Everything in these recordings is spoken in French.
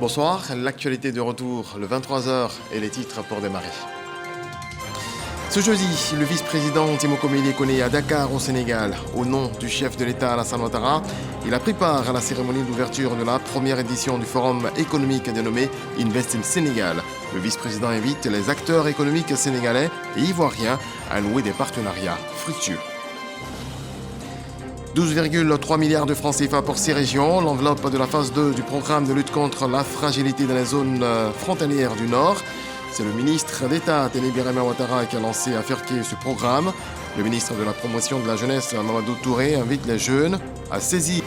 Bonsoir, l'actualité de retour, le 23h et les titres pour démarrer. Ce jeudi, le vice-président Timoko Mélie Koné à Dakar au Sénégal. Au nom du chef de l'État Alassane Ouattara, il a pris part à la cérémonie d'ouverture de la première édition du forum économique dénommé Invest in Sénégal. Le vice-président invite les acteurs économiques sénégalais et ivoiriens à nouer des partenariats fructueux. 12,3 milliards de francs CFA pour 6 régions, l'enveloppe de la phase 2 du programme de lutte contre la fragilité dans les zones frontalières du Nord. C'est le ministre d'État, Téné Birama Ouattara, qui a lancé à Ferké ce programme. Le ministre de la Promotion de la Jeunesse, Mamadou Touré, invite les jeunes à saisir.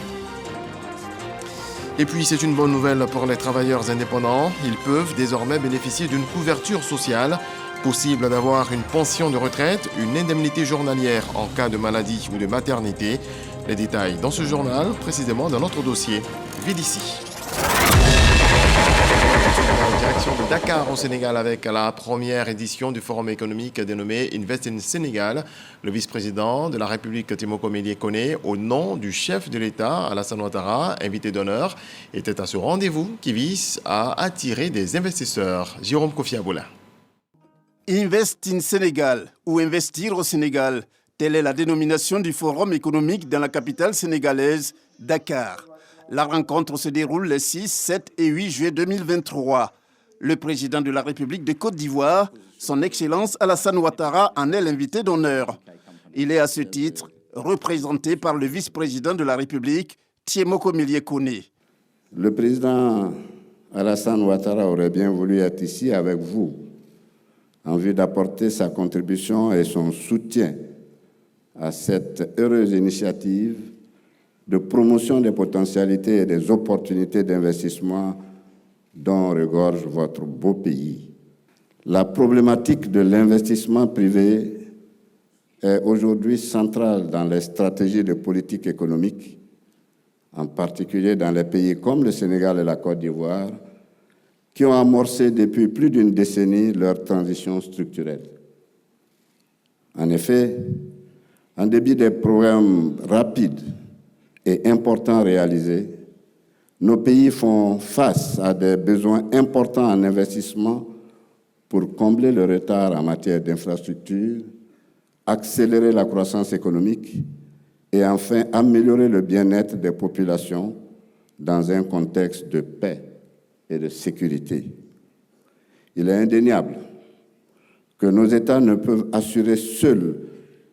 Et puis, c'est une bonne nouvelle pour les travailleurs indépendants. Ils peuvent désormais bénéficier d'une couverture sociale. Possible d'avoir une pension de retraite, une indemnité journalière en cas de maladie ou de maternité. Les détails dans ce journal, précisément dans notre dossier. Vite ici. Direction de Dakar au Sénégal avec la première édition du forum économique dénommé Invest in Sénégal. Le vice-président de la République Timoko Mélie Koné, au nom du chef de l'État Alassane Ouattara, invité d'honneur, était à ce rendez-vous qui vise à attirer des investisseurs. Jérôme Kofi Aboula. Invest in Sénégal ou investir au Sénégal, telle est la dénomination du forum économique dans la capitale sénégalaise, Dakar. La rencontre se déroule les 6, 7 et 8 juillet 2023. Le président de la République de Côte d'Ivoire, son Excellence Alassane Ouattara, en est l'invité d'honneur. Il est à ce titre représenté par le vice-président de la République, Timoko Mélie Koné. Le président Alassane Ouattara aurait bien voulu être ici avec vous, en vue d'apporter sa contribution et son soutien à cette heureuse initiative de promotion des potentialités et des opportunités d'investissement dont regorge votre beau pays. La problématique de l'investissement privé est aujourd'hui centrale dans les stratégies de politique économique, en particulier dans les pays comme le Sénégal et la Côte d'Ivoire, qui ont amorcé depuis plus d'une décennie leur transition structurelle. En effet, en dépit des programmes rapides et importants réalisés, nos pays font face à des besoins importants en investissement pour combler le retard en matière d'infrastructures, accélérer la croissance économique et enfin améliorer le bien-être des populations dans un contexte de paix et de sécurité. Il est indéniable que nos États ne peuvent assurer seuls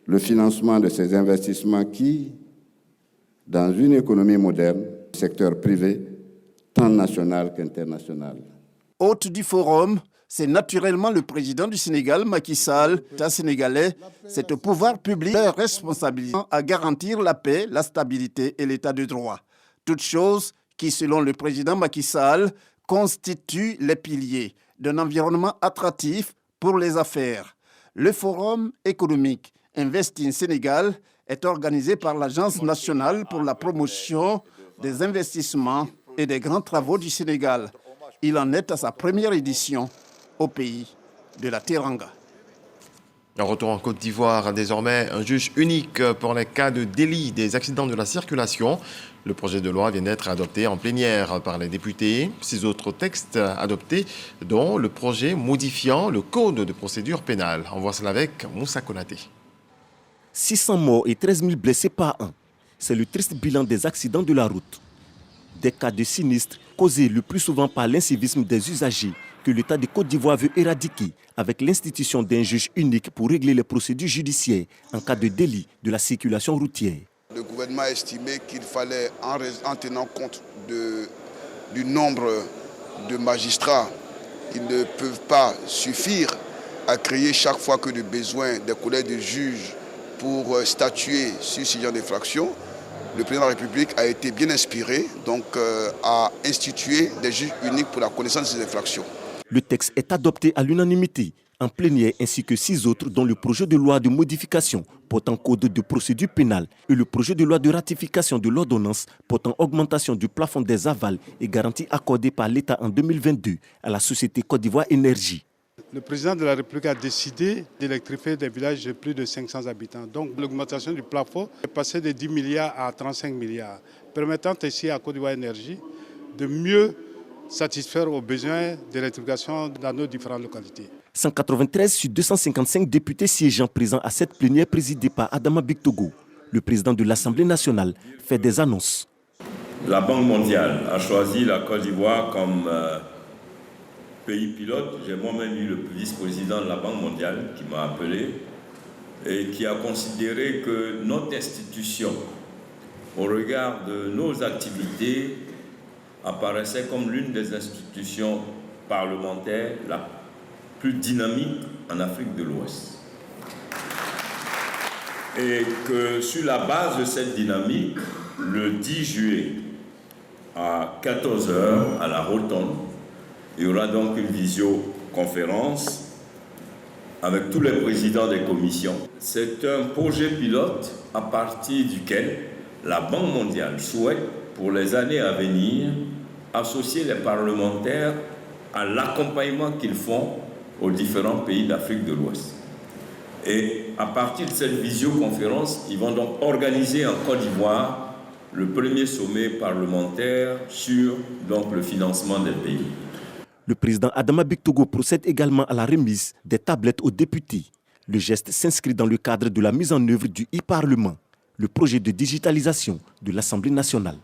le financement de ces investissements qui, dans une économie moderne, secteur privé, tant national qu'international. Hôte du forum, c'est naturellement le président du Sénégal, Macky Sall. L'État sénégalais, c'est au pouvoir public leur responsabilité à garantir la paix, la stabilité et l'état de droit. Toutes choses qui, selon le président Macky Sall, constituent les piliers d'un environnement attractif pour les affaires. Le forum économique Invest in Sénégal est organisé par l'Agence nationale pour la promotion des investissements et des grands travaux du Sénégal. Il en est à sa première édition au pays de la Teranga. En retour en Côte d'Ivoire, désormais un juge unique pour les cas de délit des accidents de la circulation. Le projet de loi vient d'être adopté en plénière par les députés. 6 autres textes adoptés, dont le projet modifiant le code de procédure pénale. On voit cela avec Moussa Konaté. 600 morts et 13 000 blessés par an. C'est le triste bilan des accidents de la route. Des cas de sinistres causés le plus souvent par l'incivisme des usagers que l'État de Côte d'Ivoire veut éradiquer avec l'institution d'un juge unique pour régler les procédures judiciaires en cas de délit de la circulation routière. Le gouvernement a estimé qu'il fallait, en tenant compte du nombre de magistrats, ils ne peuvent pas suffire à créer chaque fois que le besoin des collègues de juges pour statuer sur ce genre d'infraction. Le président de la République a été bien inspiré, donc à instituer des juges uniques pour la connaissance de ces infractions. Le texte est adopté à l'unanimité en plénière ainsi que 6 autres dont le projet de loi de modification portant code de procédure pénale et le projet de loi de ratification de l'ordonnance portant augmentation du plafond des avals et garanties accordées par l'État en 2022 à la société Côte d'Ivoire Énergie. Le président de la République a décidé d'électrifier des villages de plus de 500 habitants. Donc l'augmentation du plafond est passée de 10 milliards à 35 milliards, permettant ainsi à Côte d'Ivoire Énergie de mieux satisfaire aux besoins d'électrification dans nos différentes localités. 193 sur 255 députés siégeant présents à cette plénière présidée par Adama Bictogo. Le président de l'Assemblée nationale fait des annonces. La Banque mondiale a choisi la Côte d'Ivoire comme pays pilote. J'ai moi-même eu le vice-président de la Banque mondiale qui m'a appelé et qui a considéré que notre institution, au regard de nos activités, apparaissait comme l'une des institutions parlementaires la plus dynamique en Afrique de l'Ouest. Et que sur la base de cette dynamique, le 10 juillet à 14h à la Rotonde, il y aura donc une visioconférence avec tous les présidents des commissions. C'est un projet pilote à partir duquel la Banque mondiale souhaite, pour les années à venir, associer les parlementaires à l'accompagnement qu'ils font aux différents pays d'Afrique de l'Ouest. Et à partir de cette visioconférence, ils vont donc organiser en Côte d'Ivoire le premier sommet parlementaire sur donc, le financement des pays. Le président Adama Bictogo procède également à la remise des tablettes aux députés. Le geste s'inscrit dans le cadre de la mise en œuvre du e-Parlement, le projet de digitalisation de l'Assemblée nationale.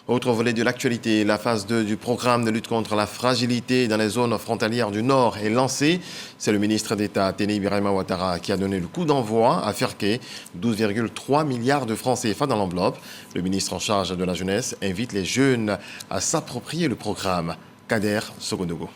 Autre volet de l'actualité, la phase 2 du programme de lutte contre la fragilité dans les zones frontalières du Nord est lancée. C'est le ministre d'État, Téné Birahima Ouattara, qui a donné le coup d'envoi à Ferké, 12,3 milliards de francs CFA dans l'enveloppe. Le ministre en charge de la jeunesse invite les jeunes à s'approprier le programme. Kader Sogodogo.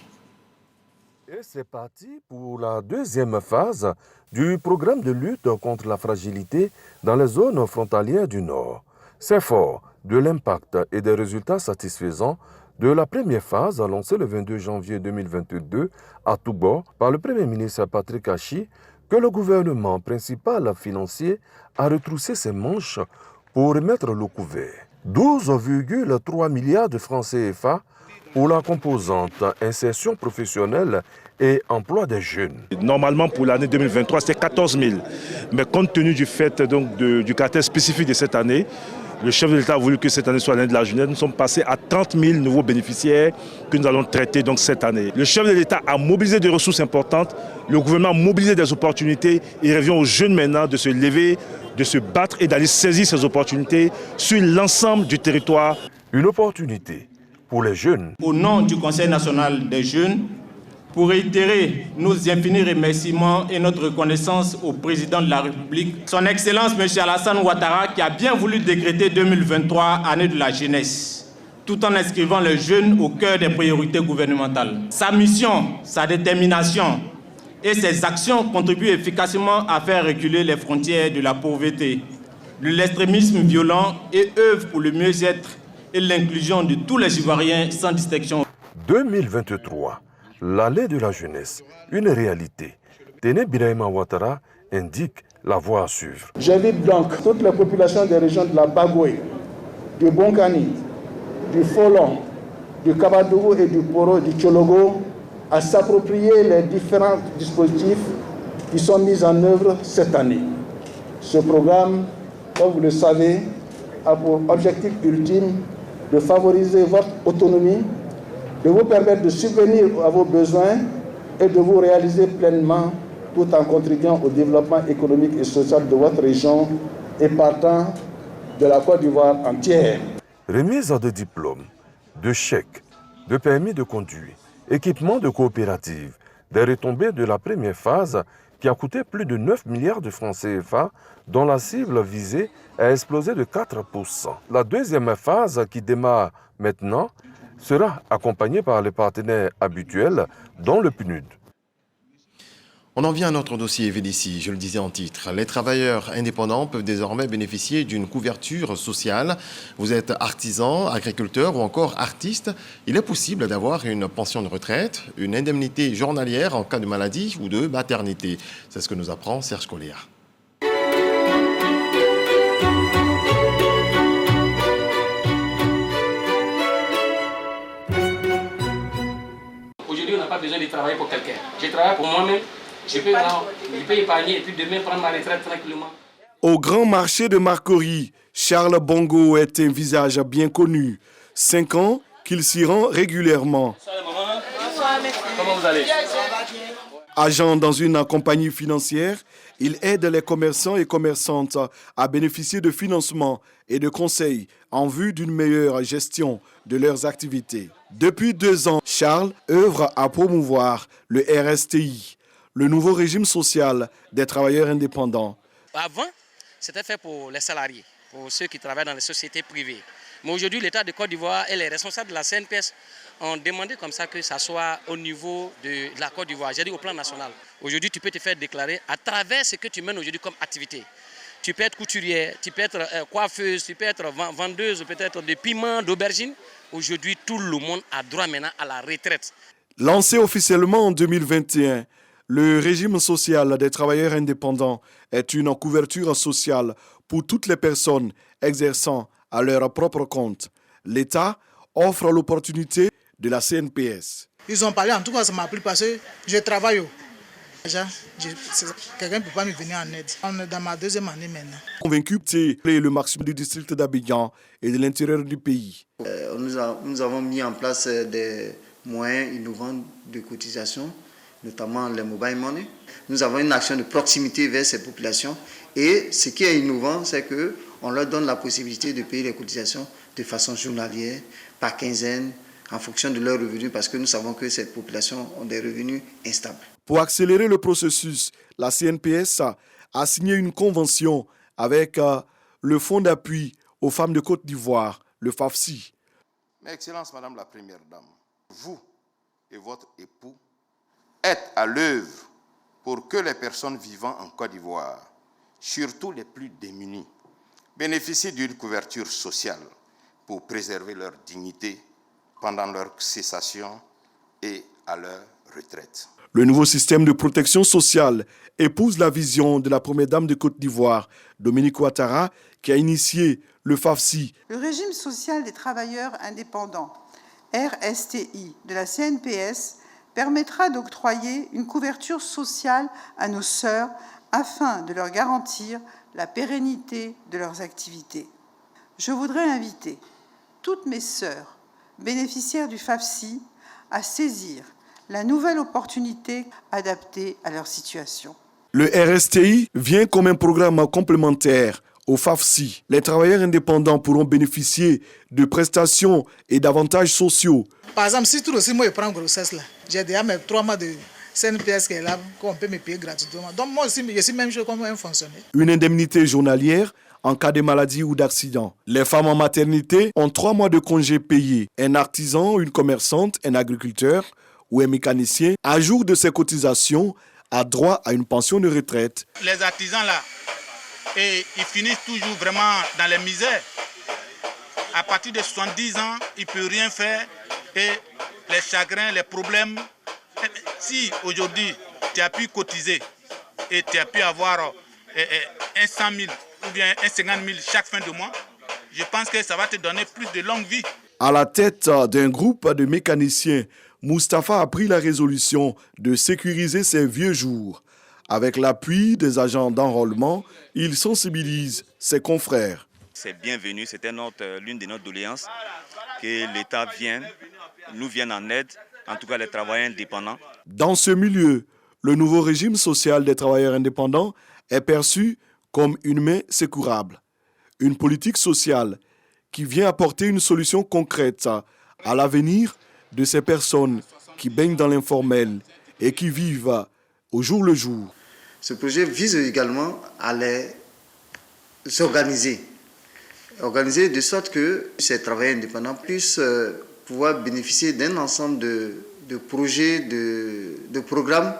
Et c'est parti pour la deuxième phase du programme de lutte contre la fragilité dans les zones frontalières du Nord. C'est fort de l'impact et des résultats satisfaisants de la première phase lancée le 22 janvier 2022 à Toubou par le Premier ministre Patrick Achi que le gouvernement principal financier a retroussé ses manches pour remettre le couvert. 12,3 milliards de francs CFA pour la composante insertion professionnelle et emploi des jeunes. Normalement, pour l'année 2023, c'est 14 000. Mais compte tenu du fait donc, du caractère spécifique de cette année, le chef de l'État a voulu que cette année soit l'année de la jeunesse. Nous sommes passés à 30 000 nouveaux bénéficiaires que nous allons traiter donc, cette année. Le chef de l'État a mobilisé des ressources importantes, le gouvernement a mobilisé des opportunités. Il revient aux jeunes maintenant de se lever, de se battre et d'aller saisir ces opportunités sur l'ensemble du territoire. Une opportunité pour les jeunes. Au nom du Conseil national des jeunes, pour réitérer nos infinis remerciements et notre reconnaissance au président de la République, son Excellence M. Alassane Ouattara, qui a bien voulu décréter 2023 année de la jeunesse, tout en inscrivant les jeunes au cœur des priorités gouvernementales. Sa mission, sa détermination et ses actions contribuent efficacement à faire reculer les frontières de la pauvreté, de l'extrémisme violent et œuvrent pour le mieux-être et l'inclusion de tous les Ivoiriens sans distinction. 2023, l'année de la jeunesse, une réalité. Téné Birahima Ouattara indique la voie à suivre. J'invite donc toutes les populations des régions de la Bagoué, du Bonkani, du Folon, du Kabadougou et du Poro, du Tchologo à s'approprier les différents dispositifs qui sont mis en œuvre cette année. Ce programme, comme vous le savez, a pour objectif ultime de favoriser votre autonomie, de vous permettre de subvenir à vos besoins et de vous réaliser pleinement tout en contribuant au développement économique et social de votre région et partant de la Côte d'Ivoire entière. Remise de diplômes, de chèques, de permis de conduire, équipement de coopératives, des retombées de la première phase qui a coûté plus de 9 milliards de francs CFA, dont la cible visée a explosé de 4%. La deuxième phase, qui démarre maintenant, sera accompagnée par les partenaires habituels, dont le PNUD. On en vient à notre dossier VDC, je le disais en titre. Les travailleurs indépendants peuvent désormais bénéficier d'une couverture sociale. Vous êtes artisan, agriculteur ou encore artiste. Il est possible d'avoir une pension de retraite, une indemnité journalière en cas de maladie ou de maternité. C'est ce que nous apprend Serge Collier. Aujourd'hui, on n'a pas besoin de travailler pour quelqu'un. Je travaille pour moi-même. Je peux épargner et puis demain prendre ma retraite tranquillement. Au grand marché de Marcory, Charles Bongo est un visage bien connu. 5 ans qu'il s'y rend régulièrement. Comment vous allez? Agent dans une compagnie financière, il aide les commerçants et commerçantes à bénéficier de financements et de conseils en vue d'une meilleure gestion de leurs activités. Depuis 2 ans, Charles œuvre à promouvoir le RSTI, le nouveau régime social des travailleurs indépendants. Avant, c'était fait pour les salariés, pour ceux qui travaillent dans les sociétés privées. Mais aujourd'hui, l'État de Côte d'Ivoire et les responsables de la CNPS ont demandé comme ça que ça soit au niveau de la Côte d'Ivoire, j'ai dit au plan national. Aujourd'hui, tu peux te faire déclarer à travers ce que tu mènes aujourd'hui comme activité. Tu peux être couturière, tu peux être coiffeuse, tu peux être vendeuse peut-être de piments, d'aubergines. Aujourd'hui, tout le monde a droit maintenant à la retraite. Lancé officiellement en 2021, le régime social des travailleurs indépendants est une couverture sociale pour toutes les personnes exerçant à leur propre compte. L'État offre l'opportunité de la CNPS. Ils ont parlé, en tout cas ça m'a plu parce que je travaille. Déjà, quelqu'un ne peut pas me venir en aide. On est dans ma 2e année maintenant. Convaincu que c'est le maximum du district d'Abidjan et de l'intérieur du pays. Nous avons mis en place des moyens innovants de cotisation, notamment les mobile money. Nous avons une action de proximité vers ces populations. Et ce qui est innovant, c'est qu'on leur donne la possibilité de payer les cotisations de façon journalière, par quinzaine, en fonction de leurs revenus, parce que nous savons que cette population ont des revenus instables. Pour accélérer le processus, la CNPS a signé une convention avec le Fonds d'appui aux femmes de Côte d'Ivoire, le FAFSI. Mais Excellence, Madame la Première Dame, vous et votre époux êtes à l'œuvre pour que les personnes vivant en Côte d'Ivoire, surtout les plus démunis, bénéficient d'une couverture sociale pour préserver leur dignité pendant leur cessation et à leur retraite. Le nouveau système de protection sociale épouse la vision de la première dame de Côte d'Ivoire, Dominique Ouattara, qui a initié le FAFSI. Le régime social des travailleurs indépendants, RSTI, de la CNPS, permettra d'octroyer une couverture sociale à nos sœurs afin de leur garantir la pérennité de leurs activités. Je voudrais inviter toutes mes sœurs bénéficiaires du FAFSI à saisir la nouvelle opportunité adaptée à leur situation. Le RSTI vient comme un programme complémentaire au FAFSI. Les travailleurs indépendants pourront bénéficier de prestations et d'avantages sociaux. Par exemple, si tout aussi moi je prends grossesse là, j'ai déjà mes 3 mois de CNPS qui est là, qu'on peut me payer gratuitement. Donc moi aussi, je suis même chose comme un fonctionnaire. Une indemnité journalière en cas de maladie ou d'accident. Les femmes en maternité ont 3 mois de congés payés. Un artisan, une commerçante, un agriculteur ou un mécanicien, à jour de ses cotisations, a droit à une pension de retraite. Les artisans là, et ils finissent toujours vraiment dans les misères. À partir de 70 ans, ils ne peuvent rien faire et les chagrins, les problèmes. Si aujourd'hui tu as pu cotiser et tu as pu avoir un 100 000 ou bien un 50 000 chaque fin de mois, je pense que ça va te donner plus de longue vie. À la tête d'un groupe de mécaniciens, Moustapha a pris la résolution de sécuriser ses vieux jours. Avec l'appui des agents d'enrôlement, il sensibilise ses confrères. C'est bienvenu, c'était l'une de nos doléances, que l'État nous vienne en aide, en tout cas les travailleurs indépendants. Dans ce milieu, le nouveau régime social des travailleurs indépendants est perçu comme une main secourable. Une politique sociale qui vient apporter une solution concrète à l'avenir de ces personnes qui baignent dans l'informel et qui vivent au jour le jour. Ce projet vise également à les organiser de sorte que ces travailleurs indépendants puissent pouvoir bénéficier d'un ensemble de projets, de programmes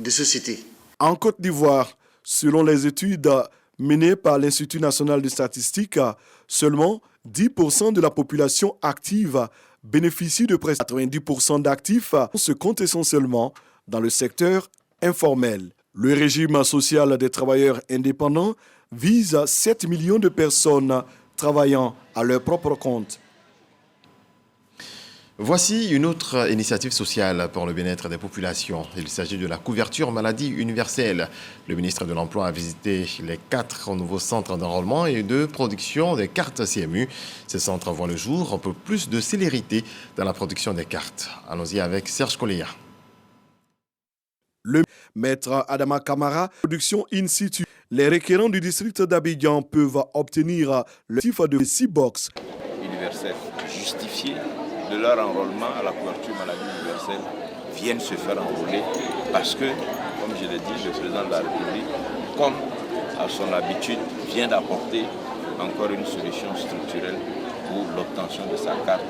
de société. En Côte d'Ivoire, selon les études menées par l'Institut national de statistique, seulement 10% de la population active bénéficie de prestations. 90% d'actifs se comptent essentiellement dans le secteur informel. Le régime social des travailleurs indépendants vise 7 millions de personnes travaillant à leur propre compte. Voici une autre initiative sociale pour le bien-être des populations. Il s'agit de la couverture maladie universelle. Le ministre de l'Emploi a visité les 4 nouveaux centres d'enrôlement et de production des cartes CMU. Ces centres voient le jour pour plus de célérité dans la production des cartes. Allons-y avec Serge Koléa. Le maître Adama Kamara, production in situ. Les requérants du district d'Abidjan peuvent obtenir le titre de 6 box. Universel justifié de leur enrôlement à la couverture maladie universelle viennent se faire enrôler parce que, comme je l'ai dit, le président de la République, comme à son habitude, vient d'apporter encore une solution structurelle pour l'obtention de sa carte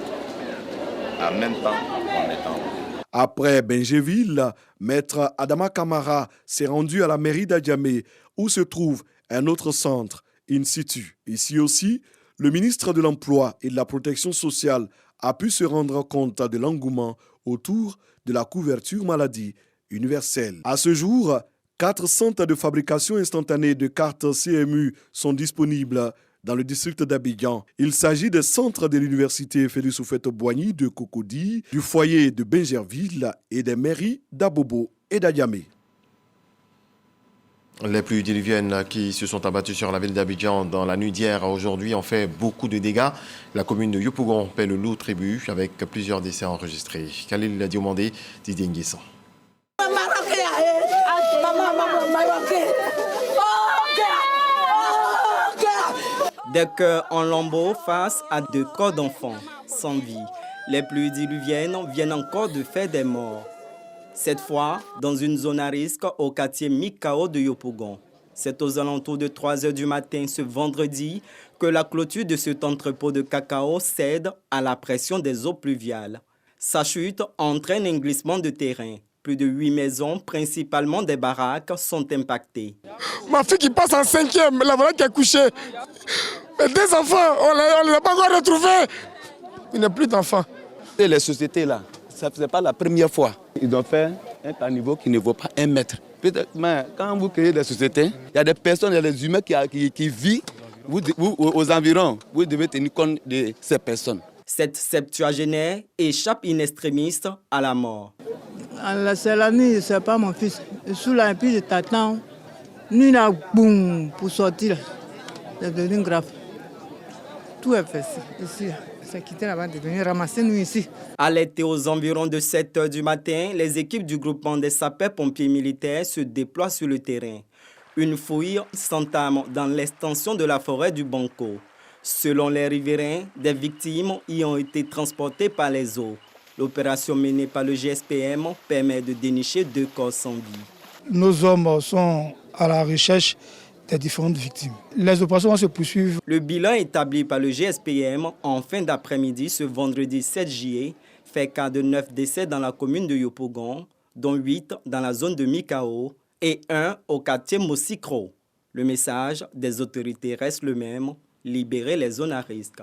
en même temps qu'on est enrôlé. Après Benjéville, maître Adama Kamara s'est rendu à la mairie d'Adjamé où se trouve un autre centre in situ. Ici aussi, le ministre de l'Emploi et de la Protection sociale a pu se rendre compte de l'engouement autour de la couverture maladie universelle. À ce jour, 4 centres de fabrication instantanée de cartes CMU sont disponibles dans le district d'Abidjan. Il s'agit des centres de l'université Félix Houphouët-Boigny de Cocody, du foyer de Benjerville et des mairies d'Abobo et d'Adjamé. Les pluies diluviennes qui se sont abattues sur la ville d'Abidjan dans la nuit d'hier à aujourd'hui ont fait beaucoup de dégâts. La commune de Yopougon paie le lourd tribut avec plusieurs décès enregistrés. Khalil Diomandé, Didier Nguessan. Des cœurs en lambeaux face à 2 corps d'enfants sans vie. Les pluies diluviennes viennent encore de faire des morts. Cette fois, dans une zone à risque au quartier Mikao de Yopougon. C'est aux alentours de 3 h du matin ce vendredi que la clôture de cet entrepôt de cacao cède à la pression des eaux pluviales. Sa chute entraîne un glissement de terrain. Plus de 8 maisons, principalement des baraques, sont impactées. Ma fille qui passe en 5e, la voilà qui a couché. Mais 2 enfants, on ne les a pas encore retrouvés. Il n'y a plus d'enfants. Les sociétés là, ça ne faisait pas la première fois. Ils ont fait un caniveau qui ne vaut pas 1 mètre. Mais quand vous créez des sociétés, il y a des personnes, il y a des humains qui vivent vous, aux environs. Vous devez tenir compte de ces personnes. Cette septuagénaire échappe in extremis à la mort. C'est la nuit, c'est pas mon fils. Sous la pluie, je t'attends. Nuit là, boum, pour sortir. C'est devenu grave. Tout est fait ici. C'est quitté là-bas de venir ramasser nous ici. À l'été, aux environs de 7 h du matin, les équipes du groupement des sapeurs-pompiers militaires se déploient sur le terrain. Une fouille s'entame dans l'extension de la forêt du Banco. Selon les riverains, des victimes y ont été transportées par les eaux. L'opération menée par le GSPM permet de dénicher 2 corps sans vie. Nos hommes sont à la recherche des différentes victimes. Les opérations vont se poursuivre. Le bilan établi par le GSPM en fin d'après-midi ce vendredi 7 juillet fait cas de 9 décès dans la commune de Yopougon, dont 8 dans la zone de Mikao et 1 au quartier Mosikro. Le message des autorités reste le même, libérer les zones à risque.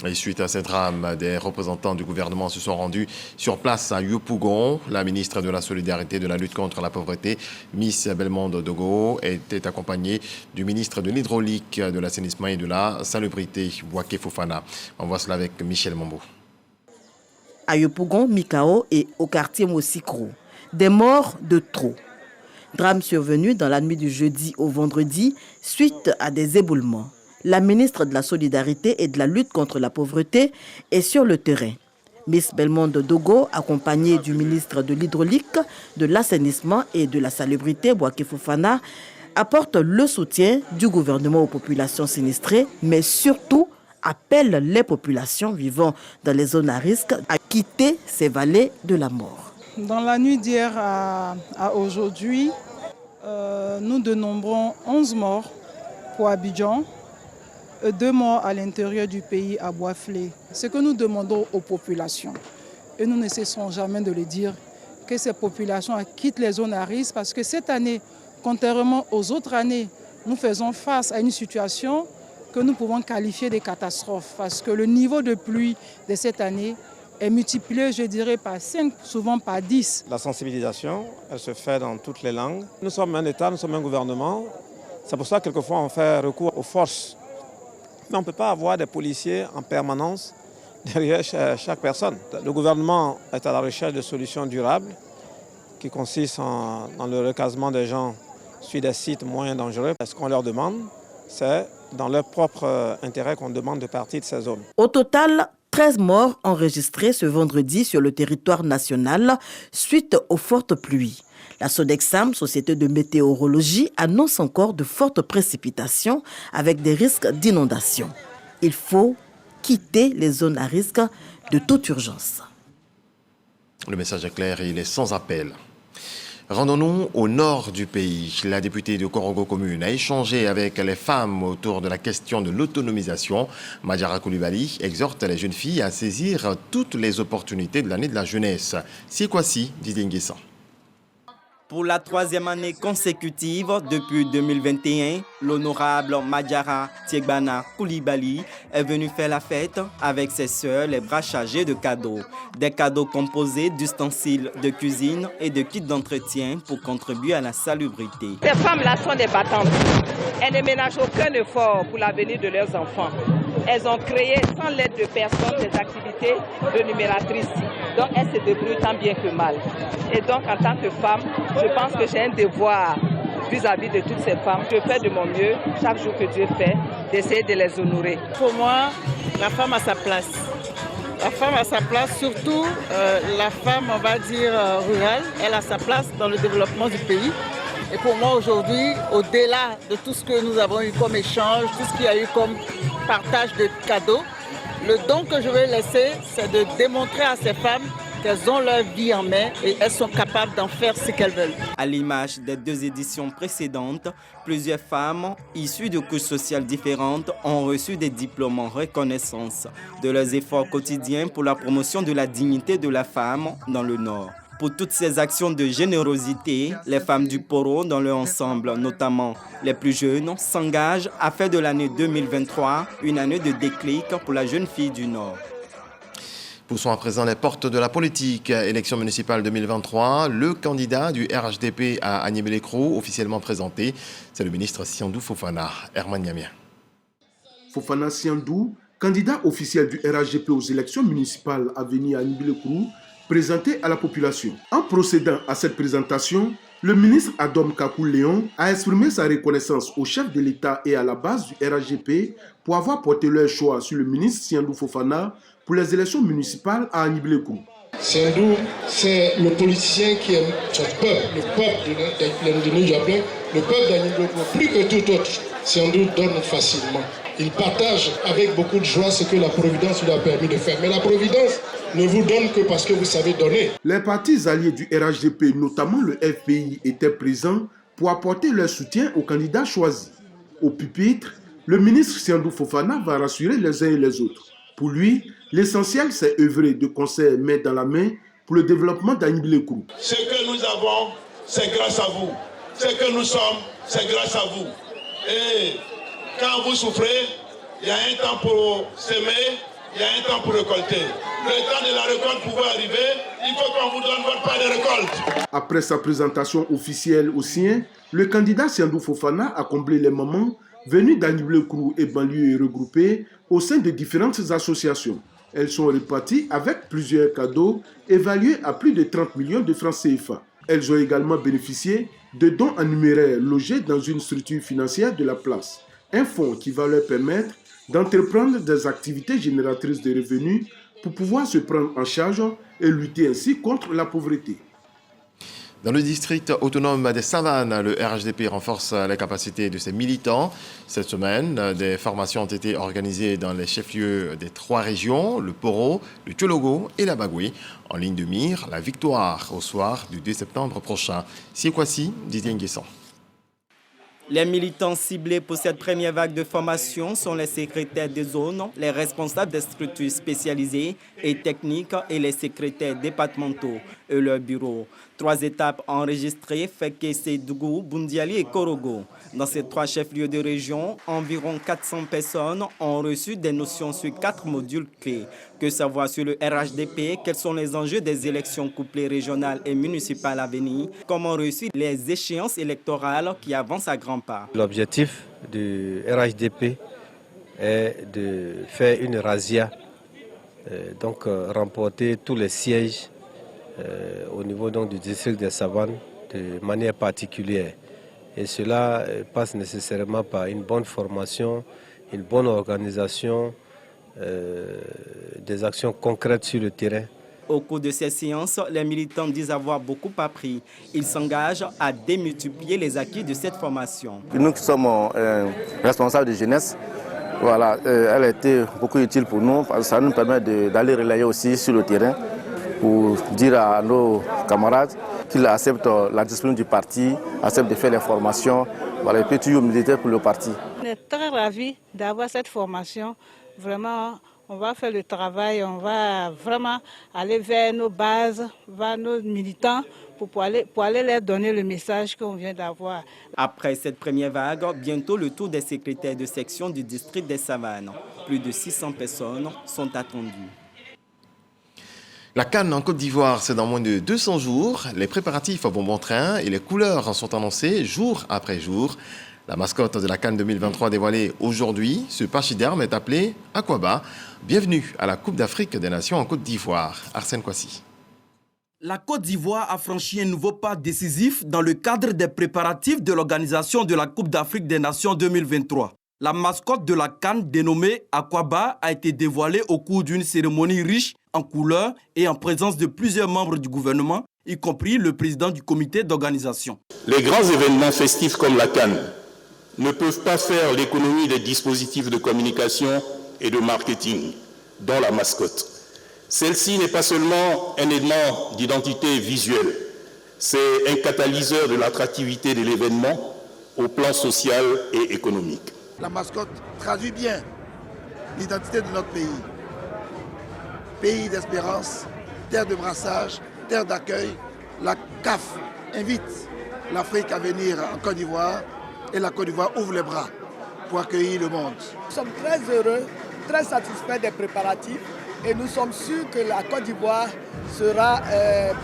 Et suite à ce drame, des représentants du gouvernement se sont rendus sur place à Yopougon. La ministre de la Solidarité et de la lutte contre la pauvreté, Miss Belmondo Dogo, était accompagnée du ministre de l'Hydraulique, de l'Assainissement et de la Salubrité, Bouaké Fofana. On voit cela avec Michel Mambo. À Yopougon, Mikao et au quartier Mosikro, des morts de trop. Drame survenu dans la nuit du jeudi au vendredi suite à des éboulements. La ministre de la Solidarité et de la lutte contre la pauvreté est sur le terrain. Miss Belmondo Dogo, accompagnée du ministre de l'Hydraulique, de l'Assainissement et de la Salubrité, Bouaké Fofana, apporte le soutien du gouvernement aux populations sinistrées, mais surtout appelle les populations vivant dans les zones à risque à quitter ces vallées de la mort. Dans la nuit d'hier à aujourd'hui, nous dénombrons 11 morts pour Abidjan, 2 morts à l'intérieur du pays, à Boisflé. Ce que nous demandons aux populations, et nous ne cessons jamais de le dire, que ces populations quittent les zones à risque parce que cette année, contrairement aux autres années, nous faisons face à une situation que nous pouvons qualifier de catastrophe parce que le niveau de pluie de cette année est multiplié, je dirais, par 5, souvent par 10. La sensibilisation, elle se fait dans toutes les langues. Nous sommes un État, nous sommes un gouvernement. C'est pour ça que quelquefois on fait recours aux forces. Mais on ne peut pas avoir des policiers en permanence derrière chaque personne. Le gouvernement est à la recherche de solutions durables qui consistent dans le recasement des gens sur des sites moins dangereux. Ce qu'on leur demande, c'est dans leur propre intérêt qu'on demande de partir de ces zones. Au total, 13 morts enregistrés ce vendredi sur le territoire national suite aux fortes pluies. La Sodexam, société de météorologie, annonce encore de fortes précipitations avec des risques d'inondation. Il faut quitter les zones à risque de toute urgence. Le message est clair et il est sans appel. Rendons-nous au nord du pays. La députée de Korogo Commune a échangé avec les femmes autour de la question de l'autonomisation. Madjara Koulibaly exhorte les jeunes filles à saisir toutes les opportunités de l'année de la jeunesse. C'est quoi si, Didier Nguessan? Pour la 3e année consécutive, depuis 2021, l'honorable Madjara Tiegbana Koulibaly est venue faire la fête avec ses sœurs, les bras chargés de cadeaux. Des cadeaux composés d'ustensiles de cuisine et de kits d'entretien pour contribuer à la salubrité. Ces femmes-là sont des battantes. Elles ne ménagent aucun effort pour l'avenir de leurs enfants. Elles ont créé, sans l'aide de personne, des activités de numératrices. Donc elles se débrouillent tant bien que mal. Et donc en tant que femme, je pense que j'ai un devoir vis-à-vis de toutes ces femmes. Je fais de mon mieux, chaque jour que Dieu fait, d'essayer de les honorer. Pour moi, la femme a sa place. La femme a sa place, surtout la femme, on va dire, rurale. Elle a sa place dans le développement du pays. Et pour moi aujourd'hui, au-delà de tout ce que nous avons eu comme échange, tout ce qu'il y a eu comme partage de cadeaux, le don que je vais laisser, c'est de démontrer à ces femmes qu'elles ont leur vie en main et elles sont capables d'en faire ce qu'elles veulent. À l'image des 2 éditions précédentes, plusieurs femmes issues de couches sociales différentes ont reçu des diplômes en reconnaissance de leurs efforts quotidiens pour la promotion de la dignité de la femme dans le Nord. Pour toutes ces actions de générosité, les femmes du Poro, dans leur ensemble, notamment les plus jeunes, s'engagent à faire de l'année 2023 une année de déclic pour la jeune fille du Nord. Poussons à présent les portes de la politique. Élection municipale 2023, le candidat du RHDP à Agniémé-les-Cros, officiellement présenté, c'est le ministre Siandou Fofana. Herman Niamien. Fofana Siandou, candidat officiel du RHDP aux élections municipales à venir à Agniémé-les-Cros, présenté à la population. En procédant à cette présentation, le ministre Adom Kakou Léon a exprimé sa reconnaissance au chef de l'État et à la base du RHDP pour avoir porté leur choix sur le ministre Siandou Fofana pour les élections municipales à Agniémé-les-Cros. Siandou, c'est le politicien qui aime son peuple, le peuple de Niger, le peuple d'Agniémé-les-Cros, plus que tout autre. Siandou donne facilement. Il partage avec beaucoup de joie ce que la Providence lui a permis de faire. Mais la Providence ne vous donne que parce que vous savez donner. Les partis alliés du RHDP, notamment le FPI, étaient présents pour apporter leur soutien aux candidats choisis. Au pupitre, le ministre Siandou Fofana va rassurer les uns et les autres. Pour lui, l'essentiel, c'est œuvrer de concert main dans la main pour le développement d'Agniémé-les-Cros. Ce que nous avons, c'est grâce à vous. Ce que nous sommes, c'est grâce à vous. Et quand vous souffrez, il y a un temps pour semer, il y a un temps pour récolter. Le temps de la récolte pouvant arriver, il faut qu'on vous donne votre part de récolte. Après sa présentation officielle au sien, le candidat Siandou Fofana a comblé les moments venus d'Agniémé-les-Cros et banlieues regroupées au sein de différentes associations. Elles sont réparties avec plusieurs cadeaux évalués à plus de 30 millions de francs CFA. Elles ont également bénéficié de dons en numéraire logés dans une structure financière de la place. Un fonds qui va leur permettre d'entreprendre des activités génératrices de revenus pour pouvoir se prendre en charge et lutter ainsi contre la pauvreté. Dans le district autonome des Savanes, le RHDP renforce les capacités de ses militants. Cette semaine, des formations ont été organisées dans les chefs-lieux des 3 régions, le Poro, le Tchologo et la Bagoui. En ligne de mire, la victoire au soir du 2 septembre prochain. C'est quoi si, Didier Nguessan. Les militants ciblés pour cette première vague de formation sont les secrétaires des zones, les responsables des structures spécialisées et techniques et les secrétaires départementaux et leurs bureaux. 3 étapes enregistrées, Fekese, Dougou, Bundiali et Korogo. Dans ces 3 chefs-lieux de région, environ 400 personnes ont reçu des notions sur 4 modules clés. Que savoir sur le RHDP? Quels sont les enjeux des élections couplées régionales et municipales à venir? Comment réussir les échéances électorales qui avancent à grands pas? L'objectif du RHDP est de faire une razzia donc remporter tous les sièges au niveau donc, du district des Savanes de manière particulière. Et cela passe nécessairement par une bonne formation, une bonne organisation, des actions concrètes sur le terrain. Au cours de ces séances, les militants disent avoir beaucoup appris. Ils s'engagent à démultiplier les acquis de cette formation. Nous qui sommes responsables de jeunesse, voilà, elle a été beaucoup utile pour nous. Parce que ça nous permet d'aller relayer aussi sur le terrain pour dire à nos camarades qu'ils acceptent la discipline du parti, acceptent de faire les formations, voilà, et puis toujours militer pour le parti. On est très ravis d'avoir cette formation. Vraiment, on va faire le travail, on va vraiment aller vers nos bases, vers nos militants pour aller leur donner le message qu'on vient d'avoir. Après cette première vague, bientôt le tour des secrétaires de section du district des Savanes. Plus de 600 personnes sont attendues. La CAN en Côte d'Ivoire, c'est dans moins de 200 jours. Les préparatifs vont bon train et les couleurs sont annoncées jour après jour. La mascotte de la CAN 2023 dévoilée aujourd'hui, ce pachyderme est appelé Aquaba. Bienvenue à la Coupe d'Afrique des Nations en Côte d'Ivoire. Arsène Kwasi. La Côte d'Ivoire a franchi un nouveau pas décisif dans le cadre des préparatifs de l'organisation de la Coupe d'Afrique des Nations 2023. La mascotte de la CAN dénommée Aquaba a été dévoilée au cours d'une cérémonie riche en couleurs et en présence de plusieurs membres du gouvernement, y compris le président du comité d'organisation. Les grands événements festifs comme la CAN ne peuvent pas faire l'économie des dispositifs de communication et de marketing, dont la mascotte. Celle-ci n'est pas seulement un élément d'identité visuelle, c'est un catalyseur de l'attractivité de l'événement au plan social et économique. La mascotte traduit bien l'identité de notre pays. Pays d'espérance, terre de brassage, terre d'accueil. La CAF invite l'Afrique à venir en Côte d'Ivoire et la Côte d'Ivoire ouvre les bras pour accueillir le monde. Nous sommes très heureux, très satisfaits des préparatifs et nous sommes sûrs que la Côte d'Ivoire sera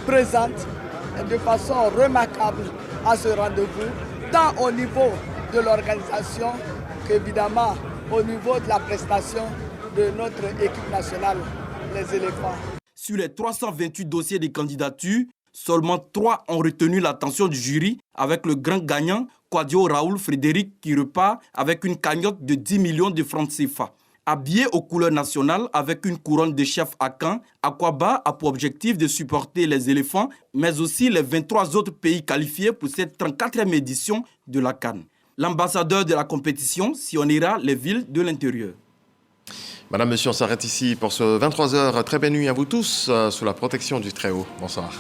présente de façon remarquable à ce rendez-vous, tant au niveau de l'organisation qu'évidemment au niveau de la prestation de notre équipe nationale, les éléphants. Sur les 328 dossiers de candidature, seulement 3 ont retenu l'attention du jury, avec le grand gagnant, Kwadio Raoul Frédéric, qui repart avec une cagnotte de 10 millions de francs CFA. Habillé aux couleurs nationales avec une couronne de chef à Caen, Aquaba a pour objectif de supporter les éléphants, mais aussi les 23 autres pays qualifiés pour cette 34e édition de la CAN. L'ambassadeur de la compétition sillonnera les villes de l'intérieur. Madame, monsieur, on s'arrête ici pour ce 23h. Très belle nuit à vous tous, sous la protection du Très-Haut. Bonsoir.